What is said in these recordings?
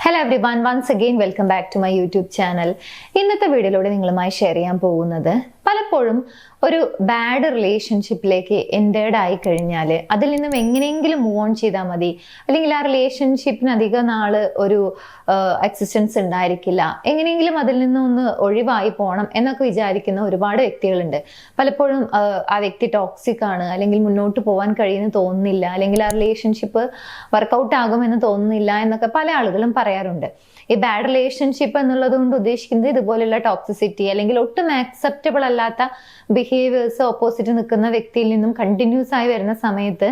Hello everyone, once again welcome back to my YouTube channel. ഇന്നത്തെ വീഡിയോയിലൂടെ നിങ്ങളുമായി share ചെയ്യാൻ പോകുന്നത് പലപ്പോഴും ഒരു ബാഡ് റിലേഷൻഷിപ്പിലേക്ക് എൻറ്റേർഡ് ആയി കഴിഞ്ഞാൽ അതിൽ നിന്നും എങ്ങനെയെങ്കിലും മൂവ് ഓൺ ചെയ്താൽ മതി, അല്ലെങ്കിൽ ആ റിലേഷൻഷിപ്പിന് അധിക നാള് ഒരു എക്സിസ്റ്റൻസ് ഉണ്ടായിരിക്കില്ല, എങ്ങനെയെങ്കിലും അതിൽ നിന്നും ഒന്ന് ഒഴിവായി പോകണം എന്നൊക്കെ വിചാരിക്കുന്ന ഒരുപാട് വ്യക്തികളുണ്ട്. പലപ്പോഴും ആ വ്യക്തി ടോക്സിക് ആണ്, അല്ലെങ്കിൽ മുന്നോട്ട് പോകാൻ കഴിയുമെന്ന് തോന്നുന്നില്ല, അല്ലെങ്കിൽ ആ റിലേഷൻഷിപ്പ് വർക്കൗട്ട് ആകുമെന്ന് തോന്നുന്നില്ല എന്നൊക്കെ പല ആളുകളും പറയാറുണ്ട്. ഈ ബാഡ് റിലേഷൻഷിപ്പ് എന്നുള്ളത് കൊണ്ട് ഉദ്ദേശിക്കുന്നത് ഇതുപോലുള്ള ടോക്സിസിറ്റി അല്ലെങ്കിൽ ഒട്ടും ആക്സെപ്റ്റബിൾ അല്ലാത്ത ബിഹേവിയേഴ്സ് ഓപ്പോസിറ്റ് നിൽക്കുന്ന വ്യക്തിയിൽ നിന്നും കണ്ടിന്യൂസ് ആയി വരുന്ന സമയത്ത്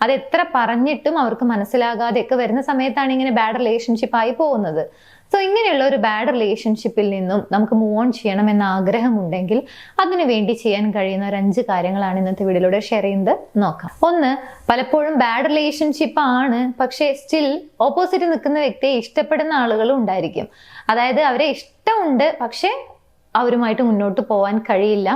അത് എത്ര പറഞ്ഞിട്ടും അവർക്ക് മനസ്സിലാകാതെയൊക്കെ വരുന്ന സമയത്താണ് ഇങ്ങനെ ബാഡ് റിലേഷൻഷിപ്പ് ആയി പോകുന്നത്. സോ ഇങ്ങനെയുള്ള ഒരു ബാഡ് റിലേഷൻഷിപ്പിൽ നിന്നും നമുക്ക് മൂവ് ഓൺ ചെയ്യണമെന്ന ആഗ്രഹമുണ്ടെങ്കിൽ അതിനു വേണ്ടി ചെയ്യാൻ കഴിയുന്ന ഒരു 5 കാര്യങ്ങളാണ് ഇന്നത്തെ വീഡിയോയിലൂടെ ഷെയർ ചെയ്യുന്നത്. നോക്കാം. 1, പലപ്പോഴും ബാഡ് റിലേഷൻഷിപ്പ് ആണ്, പക്ഷേ സ്റ്റിൽ ഓപ്പോസിറ്റ് നിൽക്കുന്ന വ്യക്തിയെ ഇഷ്ടപ്പെടുന്ന ആളുകളും ഉണ്ടായിരിക്കും. അതായത് അവരെ ഇഷ്ടമുണ്ട്, പക്ഷെ അവരുമായിട്ട് മുന്നോട്ട് പോകാൻ കഴിയില്ല.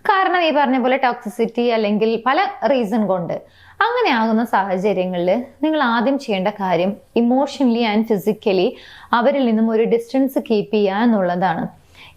കാരണം ഈ പറഞ്ഞ പോലെ ടോക്സിസിറ്റി അല്ലെങ്കിൽ പല റീസൺ കൊണ്ട്. അങ്ങനെ ആകുന്ന സാഹചര്യങ്ങളിൽ നിങ്ങൾ ആദ്യം ചെയ്യേണ്ട കാര്യം ഇമോഷണലി ആൻഡ് ഫിസിക്കലി അവരിൽ നിന്നും ഒരു ഡിസ്റ്റൻസ് കീപ്പ് ചെയ്യുക എന്നുള്ളതാണ്.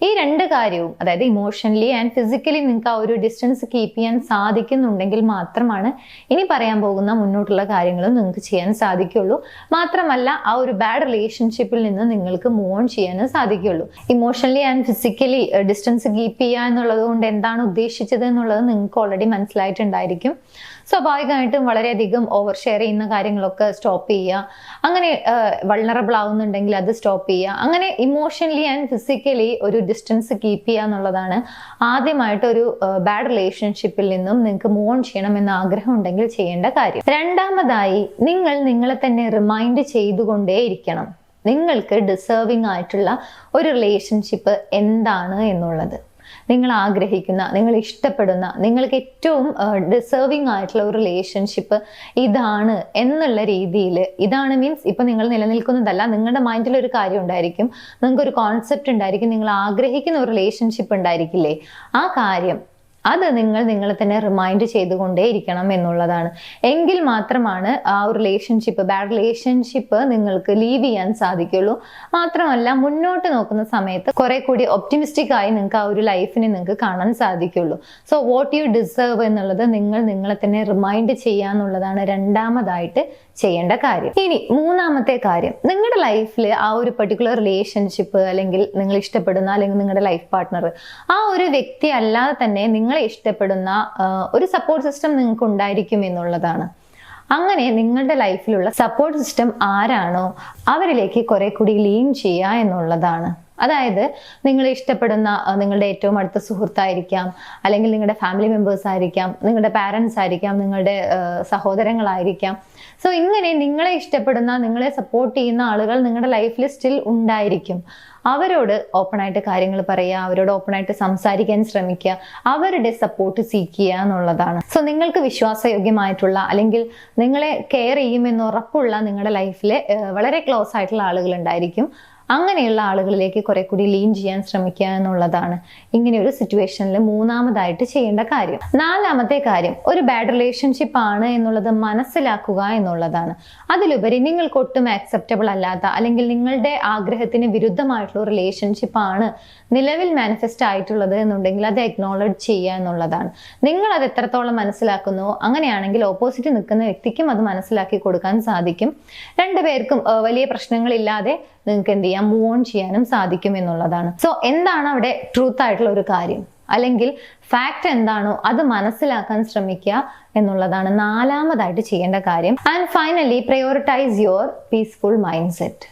ഈ 2 കാര്യവും, അതായത് ഇമോഷണലി ആൻഡ് ഫിസിക്കലി നിങ്ങൾക്ക് ആ ഒരു ഡിസ്റ്റൻസ് കീപ്പ് ചെയ്യാൻ സാധിക്കുന്നുണ്ടെങ്കിൽ മാത്രമാണ് ഇനി പറയാൻ പോകുന്ന മുന്നോട്ടുള്ള കാര്യങ്ങളും നിങ്ങൾക്ക് ചെയ്യാൻ സാധിക്കുള്ളൂ. മാത്രമല്ല ആ ഒരു ബാഡ് റിലേഷൻഷിപ്പിൽ നിന്ന് നിങ്ങൾക്ക് മൂവ് ഓൺ ചെയ്യാനും സാധിക്കുള്ളൂ. Emotionally and physically distance keep ചെയ്യുക എന്നുള്ളത് കൊണ്ട് എന്താണ് ഉദ്ദേശിച്ചത് എന്നുള്ളത് നിങ്ങൾക്ക് ഓൾറെഡി മനസ്സിലായിട്ടുണ്ടായിരിക്കും. സ്വാഭാവികമായിട്ടും വളരെയധികം ഓവർ ഷെയർ ചെയ്യുന്ന കാര്യങ്ങളൊക്കെ സ്റ്റോപ്പ് ചെയ്യുക, അങ്ങനെ വൾണറബിൾ ആവുന്നുണ്ടെങ്കിൽ അത് സ്റ്റോപ്പ് ചെയ്യുക, അങ്ങനെ ഇമോഷണലി ആൻഡ് ഫിസിക്കലി ഒരു ഡിസ്റ്റൻസ് കീപ്പ് ചെയ്യുക എന്നുള്ളതാണ് ആദ്യമായിട്ട് ഒരു ബാഡ് റിലേഷൻഷിപ്പിൽ നിന്നും നിങ്ങൾക്ക് മൂവ് ഓൺ ചെയ്യണം എന്ന ആഗ്രഹം ഉണ്ടെങ്കിൽ ചെയ്യേണ്ട കാര്യം. രണ്ടാമതായി നിങ്ങൾ നിങ്ങളെ തന്നെ റിമൈൻഡ് ചെയ്തുകൊണ്ടേയിരിക്കണം നിങ്ങൾക്ക് ഡിസേർവിംഗ് ആയിട്ടുള്ള ഒരു റിലേഷൻഷിപ്പ് എന്താണ് എന്നുള്ളത്. നിങ്ങൾ ആഗ്രഹിക്കുന്ന, നിങ്ങൾ ഇഷ്ടപ്പെടുന്ന, നിങ്ങൾക്ക് ഏറ്റവും ഡിസേർവിംഗ് ആയിട്ടുള്ള ഒരു റിലേഷൻഷിപ്പ് ഇതാണ് എന്നുള്ള രീതിയിൽ, ഇതാണ് മീൻസ് ഇപ്പൊ നിങ്ങൾ നിലനിൽക്കുന്നതല്ല, നിങ്ങളുടെ മൈൻഡിൽ ഒരു കാര്യം ഉണ്ടായിരിക്കും, നിങ്ങൾക്കൊരു കോൺസെപ്റ്റ് ഉണ്ടായിരിക്കും, നിങ്ങൾ ആഗ്രഹിക്കുന്ന ഒരു റിലേഷൻഷിപ്പ് ഉണ്ടായിരിക്കില്ലേ, ആ കാര്യം അത് നിങ്ങൾ നിങ്ങളെ തന്നെ റിമൈൻഡ് ചെയ്തുകൊണ്ടേയിരിക്കണം എന്നുള്ളതാണ്. എങ്കിൽ മാത്രമാണ് ആ ഒരു റിലേഷൻഷിപ്പ്, ബാഡ് റിലേഷൻഷിപ്പ് നിങ്ങൾക്ക് ലീവ് ചെയ്യാൻ സാധിക്കുള്ളൂ. മാത്രമല്ല മുന്നോട്ട് നോക്കുന്ന സമയത്ത് കുറെ കൂടി ഒപ്റ്റിമിസ്റ്റിക് ആയി നിങ്ങൾക്ക് ആ ഒരു ലൈഫിനെ നിങ്ങൾക്ക് കാണാൻ സാധിക്കുള്ളൂ. സോ വാട്ട് യു ഡിസേർവ് എന്നുള്ളത് നിങ്ങൾ നിങ്ങളെ തന്നെ റിമൈൻഡ് ചെയ്യാന്നുള്ളതാണ് രണ്ടാമതായിട്ട് ചെയ്യേണ്ട കാര്യം. ഇനി മൂന്നാമത്തെ കാര്യം, നിങ്ങളുടെ ലൈഫിൽ ആ ഒരു പെർട്ടിക്കുലർ റിലേഷൻഷിപ്പ് അല്ലെങ്കിൽ നിങ്ങൾ ഇഷ്ടപ്പെടുന്ന അല്ലെങ്കിൽ നിങ്ങളുടെ ലൈഫ് പാർട്ട്ണർ ആ ഒരു വ്യക്തി അല്ലാതെ തന്നെ നിങ്ങളെ ഇഷ്ടപ്പെടുന്ന ഒരു സപ്പോർട്ട് സിസ്റ്റം നിങ്ങൾക്ക് ഉണ്ടായിരിക്കും എന്നുള്ളതാണ്. അങ്ങനെ നിങ്ങളുടെ ലൈഫിലുള്ള സപ്പോർട്ട് സിസ്റ്റം ആരാണോ അവരിലേക്ക് കുറെ കൂടി ലീൻ ചെയ്യുക എന്നുള്ളതാണ്. അതായത് നിങ്ങൾ ഇഷ്ടപ്പെടുന്ന നിങ്ങളുടെ ഏറ്റവും അടുത്ത സുഹൃത്തായിരിക്കാം, അല്ലെങ്കിൽ നിങ്ങളുടെ ഫാമിലി മെമ്പേഴ്സ് ആയിരിക്കാം, നിങ്ങളുടെ പാരൻസ് ആയിരിക്കാം, നിങ്ങളുടെ സഹോദരങ്ങളായിരിക്കാം. സോ ഇങ്ങനെ നിങ്ങളെ ഇഷ്ടപ്പെടുന്ന, നിങ്ങളെ സപ്പോർട്ട് ചെയ്യുന്ന ആളുകൾ നിങ്ങളുടെ ലൈഫിൽ സ്റ്റിൽ ഉണ്ടായിരിക്കും. അവരോട് ഓപ്പണായിട്ട് കാര്യങ്ങൾ പറയുക, അവരോട് ഓപ്പണായിട്ട് സംസാരിക്കാൻ ശ്രമിക്കുക, അവരുടെ സപ്പോർട്ട് സീക്ക് ചെയ്യുക എന്നുള്ളതാണ്. സോ നിങ്ങൾക്ക് വിശ്വാസയോഗ്യമായിട്ടുള്ള അല്ലെങ്കിൽ നിങ്ങളെ കെയർ ചെയ്യുമെന്ന് ഉറപ്പുള്ള നിങ്ങളുടെ ലൈഫിൽ വളരെ ക്ലോസ് ആയിട്ടുള്ള ആളുകൾ ഉണ്ടായിരിക്കും. അങ്ങനെയുള്ള ആളുകളിലേക്ക് കുറെ കൂടി ലീൻ ചെയ്യാൻ ശ്രമിക്കുക എന്നുള്ളതാണ് ഇങ്ങനെ ഒരു സിറ്റുവേഷനിൽ മൂന്നാമതായിട്ട് ചെയ്യേണ്ട കാര്യം. നാലാമത്തെ കാര്യം, ഒരു ബാഡ് റിലേഷൻഷിപ്പ് ആണ് എന്നുള്ളത് മനസ്സിലാക്കുക എന്നുള്ളതാണ്. അതിലുപരി നിങ്ങൾക്ക് ഒട്ടും ആക്സെപ്റ്റബിൾ അല്ലാത്ത അല്ലെങ്കിൽ നിങ്ങളുടെ ആഗ്രഹത്തിന് വിരുദ്ധമായിട്ടുള്ള റിലേഷൻഷിപ്പ് ആണ് നിലവിൽ മാനിഫെസ്റ്റ് ആയിട്ടുള്ളത് എന്നുണ്ടെങ്കിൽ അത് അക്നോളജ് ചെയ്യുക എന്നുള്ളതാണ്. നിങ്ങൾ അത് എത്രത്തോളം മനസ്സിലാക്കുന്നുവോ അങ്ങനെയാണെങ്കിൽ ഓപ്പോസിറ്റ് നിൽക്കുന്ന വ്യക്തിക്കും അത് മനസ്സിലാക്കി കൊടുക്കാൻ സാധിക്കും. രണ്ടുപേർക്കും വലിയ പ്രശ്നങ്ങളില്ലാതെ നിങ്ങൾക്ക് എന്ത് ചെയ്യാം, മൂവ് ഓൺ ചെയ്യാനും സാധിക്കും എന്നുള്ളതാണ്. സോ എന്താണ് അവിടെ ട്രൂത്ത് ആയിട്ടുള്ള ഒരു കാര്യം അല്ലെങ്കിൽ ഫാക്ട് എന്താണോ അത് മനസ്സിലാക്കാൻ ശ്രമിക്കുക എന്നുള്ളതാണ് നാലാമതായിട്ട് ചെയ്യേണ്ട കാര്യം. And finally prioritize your peaceful mind set.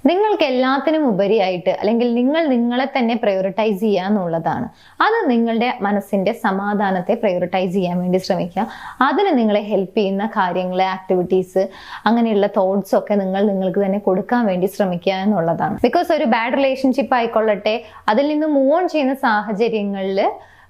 നിങ്ങൾക്ക് എല്ലാത്തിനും ഉപരിയായിട്ട് അല്ലെങ്കിൽ നിങ്ങൾ നിങ്ങളെ തന്നെ പ്രയോറിറ്റൈസ് ചെയ്യുക എന്നുള്ളതാണ്. അത് നിങ്ങളുടെ മനസ്സിന്റെ സമാധാനത്തെ പ്രയോറിറ്റൈസ് ചെയ്യാൻ വേണ്ടി ശ്രമിക്കുക. അതിന് നിങ്ങളെ ഹെൽപ്പ് ചെയ്യുന്ന കാര്യങ്ങൾ, ആക്ടിവിറ്റീസ്, അങ്ങനെയുള്ള തോട്ട്സ് ഒക്കെ നിങ്ങൾക്ക് തന്നെ കൊടുക്കാൻ വേണ്ടി ശ്രമിക്കുക എന്നുള്ളതാണ്. ബിക്കോസ് ഒരു ബാഡ് റിലേഷൻഷിപ്പ് ആയിക്കൊള്ളട്ടെ, അതിൽ നിന്ന് മൂവ് ഓൺ ചെയ്യുന്ന സാഹചര്യങ്ങളിൽ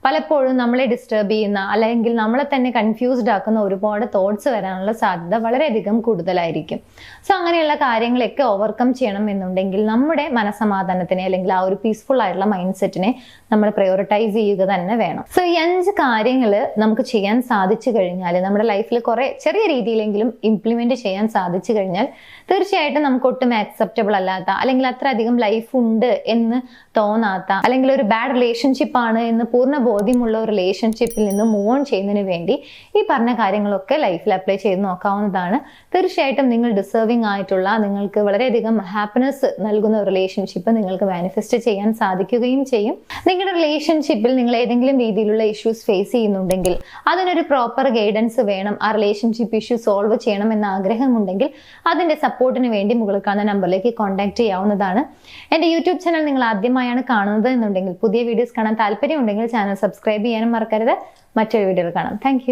പലപ്പോഴും നമ്മളെ ഡിസ്റ്റർബ് ചെയ്യുന്ന അല്ലെങ്കിൽ നമ്മളെ തന്നെ കൺഫ്യൂസ്ഡ് ആക്കുന്ന ഒരുപാട് തോട്ട്സ് വരാനുള്ള സാധ്യത വളരെയധികം കൂടുതലായിരിക്കും. സോ അങ്ങനെയുള്ള കാര്യങ്ങളൊക്കെ ഓവർകം ചെയ്യണം എന്നുണ്ടെങ്കിൽ നമ്മുടെ മനസ്സമാധാനത്തിനെ അല്ലെങ്കിൽ ആ ഒരു പീസ്ഫുൾ ആയിട്ടുള്ള മൈൻഡ് സെറ്റിനെ നമ്മൾ പ്രയോറിറ്റൈസ് ചെയ്യുക തന്നെ വേണം. സോ ഈ 5 കാര്യങ്ങൾ നമുക്ക് ചെയ്യാൻ സാധിച്ചു കഴിഞ്ഞാൽ, നമ്മുടെ ലൈഫിൽ കുറെ ചെറിയ രീതിയിലെങ്കിലും ഇംപ്ലിമെന്റ് ചെയ്യാൻ സാധിച്ചു കഴിഞ്ഞാൽ തീർച്ചയായിട്ടും നമുക്ക് ഒട്ടും ആക്സെപ്റ്റബിൾ അല്ലാത്ത അല്ലെങ്കിൽ അത്രയധികം ലൈഫ് ഉണ്ട് എന്ന് തോന്നാത്ത അല്ലെങ്കിൽ ഒരു ബാഡ് റിലേഷൻഷിപ്പ് ആണ് എന്ന് പൂർണ്ണ ബോധ്യമുള്ള ഒരു റിലേഷൻഷിപ്പിൽ നിന്ന് മൂവ് ഓൺ ചെയ്യുന്നതിന് വേണ്ടി ഈ പറഞ്ഞ കാര്യങ്ങളൊക്കെ ലൈഫിൽ അപ്ലൈ ചെയ്ത് നോക്കാവുന്നതാണ്. തീർച്ചയായിട്ടും നിങ്ങൾ ഡിസേർവിംഗ് ആയിട്ടുള്ള, നിങ്ങൾക്ക് വളരെയധികം ഹാപ്പിനെസ് നൽകുന്ന ഒരു റിലേഷൻഷിപ്പ് നിങ്ങൾക്ക് മാനിഫെസ്റ്റ് ചെയ്യാൻ സാധിക്കുകയും ചെയ്യും. നിങ്ങളുടെ റിലേഷൻഷിപ്പിൽ നിങ്ങൾ ഏതെങ്കിലും രീതിയിലുള്ള ഇഷ്യൂസ് ഫേസ് ചെയ്യുന്നുണ്ടെങ്കിൽ അതിനൊരു പ്രോപ്പർ ഗൈഡൻസ് വേണം, ആ റിലേഷൻഷിപ്പ് ഇഷ്യൂ സോൾവ് ചെയ്യണം എന്ന ആഗ്രഹമുണ്ടെങ്കിൽ അതിന്റെ സപ്പോർട്ടിന് വേണ്ടി മുകളിൽ കാണുന്ന നമ്പറിലേക്ക് കോൺടാക്ട് ചെയ്യാവുന്നതാണ്. എൻ്റെ യൂട്യൂബ് ചാനൽ നിങ്ങൾ ആദ്യമായാണ് കാണുന്നത് എന്നുണ്ടെങ്കിൽ, പുതിയ വീഡിയോസ് കാണാൻ താല്പര്യമുണ്ടെങ്കിൽ ചാനൽ സബ്സ്ക്രൈബ് ചെയ്യാനും മറക്കരുത്. മറ്റൊരു വീഡിയോയിൽ കാണാം. താങ്ക്